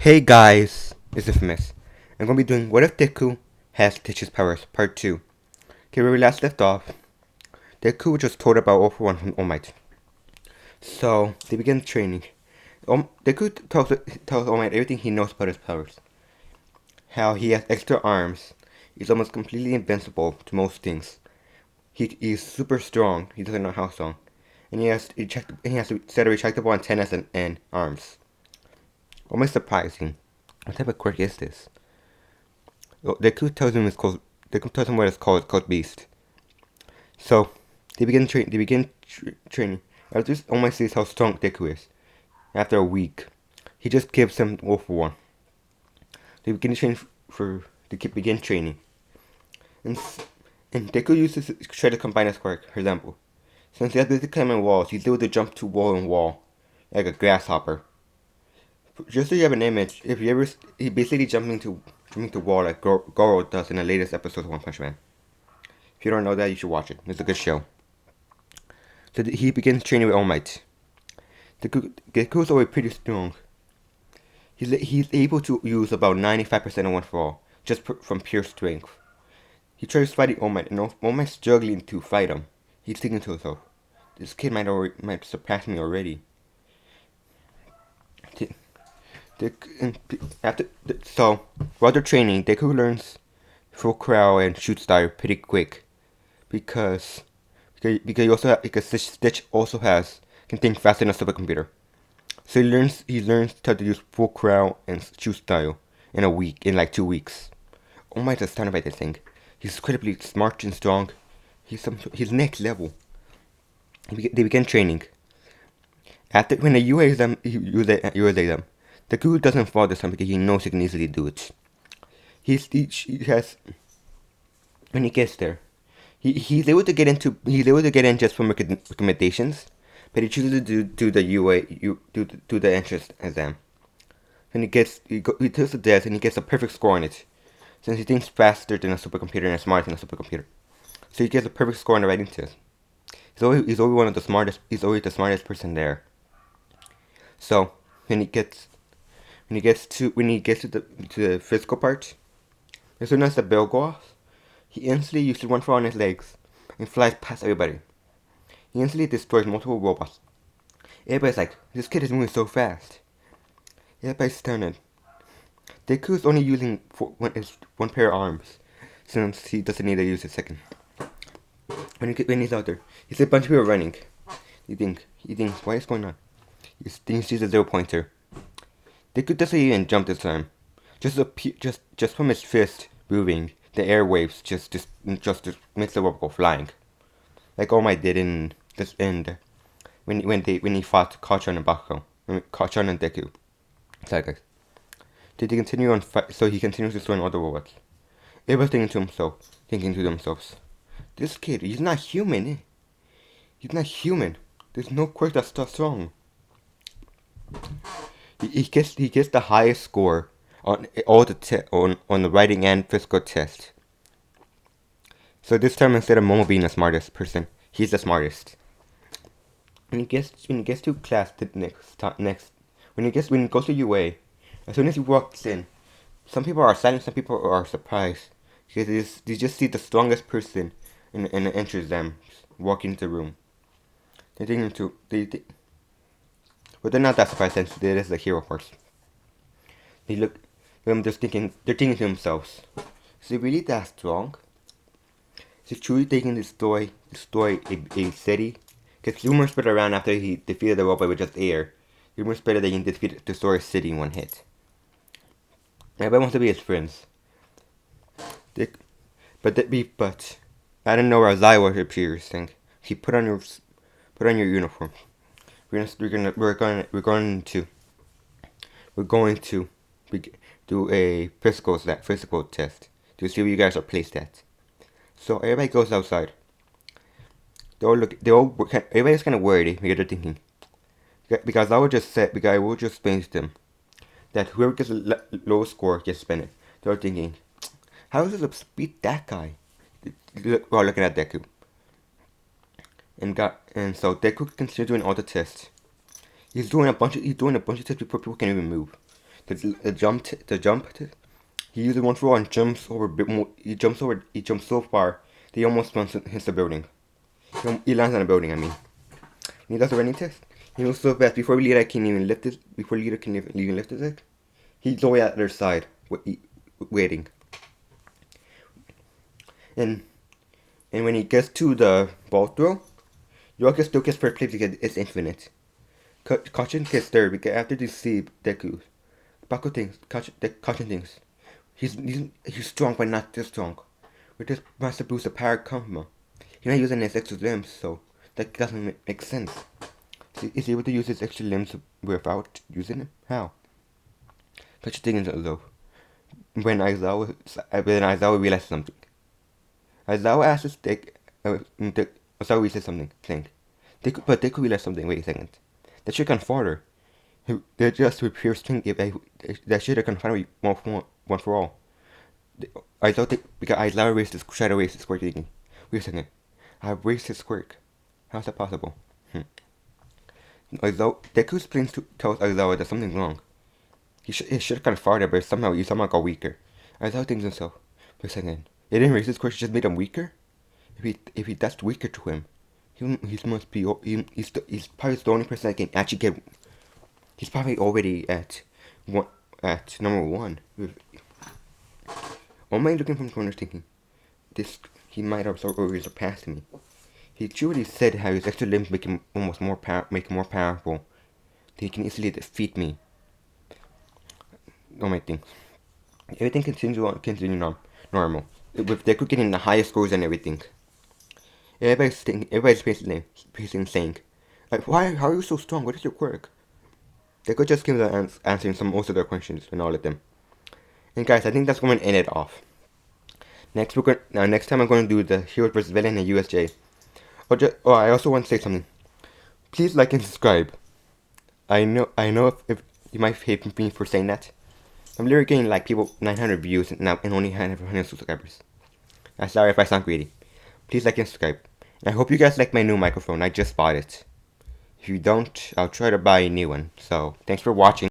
Hey guys, it's Infamous. I'm going to be doing What If Deku Has Stitche's Powers, Part 2. Okay, where we last left off, Deku was just told about All For One from All Might. So, they begin training. Deku tells All Might everything he knows about his powers. How he has extra arms, he's almost completely invincible to most things. He's super strong, he doesn't know how strong. And he has to set a retractable antennas and arms. Almost surprising. What type of quirk is this? Deku tells him what it's called. It's called Beast. So they begin training. After this, almost sees how strong Deku is. After a week, he just gives him All For One. They begin training, and Deku uses to try to combine his quirk. For example, since he has to climb on walls, he's able to jump to wall and wall like a grasshopper. Just so you have an image, he basically jumping to wall like Goro does in the latest episode of One Punch Man. If you don't know that, you should watch it. It's a good show. So he begins training with All Might. Deku's already pretty strong. He's able to use about 95% of One For All, just from pure strength. He tries fighting All Might, and All Might's struggling to fight him. He's thinking to himself, this kid might surpass me already. So, while they're training, Deku learns full crowd and shoot style pretty quick, because Stitch also can think faster than a supercomputer. So he learns how to use full crowd and shoot style in like 2 weeks. All Might is astounded by this thing. He's incredibly smart and strong. He's next level. They begin training. When they use them, Deku doesn't fall this time because he knows he can easily do it. When he gets there, he's able to get in just from recommendations, but he chooses to do the entrance exam. When he takes the test and he gets a perfect score on it, since he thinks faster than a supercomputer and smarter than a supercomputer. So he gets a perfect score on the writing test. He's always one of the smartest. He's always the smartest person there. So when he gets to the physical part, as soon as the bell goes off, he instantly uses One For All on his legs and flies past everybody. He instantly destroys multiple robots. Everybody's like, this kid is moving so fast. Everybody's stunned. Deku's only using one pair of arms, since he doesn't need to use his second. When he's out there, he sees a bunch of people running. He thinks, what is going on? He sees a 0-pointer. Deku doesn't even jump this time. Just from his fist moving, the airwaves just makes the robot go flying, like All Might did in this end when he fought Kachan and Bakugo, Kachan and Deku. Sorry guys. He continues destroying other robots. Everyone's thinking to themselves, this kid, he's not human. He's not human. There's no quirk that's so strong. He gets the highest score on all on the writing and physical test. So this time, instead of Momo being the smartest person, he's the smartest. When he gets to class when he goes to UA, as soon as he walks in, some people are silent, some people are surprised because they just see the strongest person in the entrance exam walk into the room. But they're not that surprised since it is the hero course. They're thinking to themselves, is he really that strong? Is he truly taking to destroy a city? Because rumors spread around after he defeated the robot with just air. Rumors spread that he can destroy a city in one hit. Everybody wants to be his friends. But I don't know where Zaiwa appears. He put on your uniform. We're going to do a physical test to see where you guys are placed at. So everybody goes outside. Everybody's kind of worried because they're thinking, because I will just explain to them that whoever gets a low score gets spent. They're thinking, how does it beat that guy? While looking at Deku. And so Deku continues doing all the tests. He's doing a bunch of tests before people can even move. The jump. He uses one for all and jumps over. He jumps over. He jumps so far that he almost hits the building. He lands on a building. I mean, when he does the running test, he moves so fast before Lita can even lift it. Before Lita can even lift it, he's always at their side, waiting. And when he gets to the ball throw, Yoga still gets first place because it's infinite. Caution gets third because after they see Deku, Baku thinks Caution thinks he's strong but not this strong. With this master boost of power combo, he's not using his extra limbs, so that doesn't make sense. Is he able to use his extra limbs without using them? How? Caution thinks though. When Aizawa realizes something. Aizawa asks Aizawa says something. But they could realize something. Wait a second. That should have gone farther. They're just with pure strength. That should have gone farther one for all. I thought because Aizawa raised his shadow raised his quirk thinking. Wait a second. I've raised his quirk. How's that possible? Deku explains tells Aizawa that something's wrong. It should have gone farther, but he somehow got weaker. Aizawa thinks himself. Wait a second. It didn't raise his quirk, it just made him weaker? If that's weaker to him, he's probably the only person that can actually get. He's probably already at number 1. What am I looking from corners thinking? He might have already surpassed me. He truly said how his extra limbs make him more powerful. That he can easily defeat me. No my things. Everything continues normal. With Deku getting the highest scores and everything. Everybody's basically saying, like, how are you so strong? What is your quirk? Deku just gives answering most of their questions and all of them. And guys, I think that's going to end it off. Next time I'm going to do the Heroes vs Villain and USJ. I also want to say something. Please like and subscribe. I know if you might hate me for saying that. I'm literally getting like 900 views and only 100 subscribers. I'm sorry if I sound greedy. Please like and subscribe. I hope you guys like my new microphone. I just bought it. If you don't, I'll try to buy a new one. So, thanks for watching.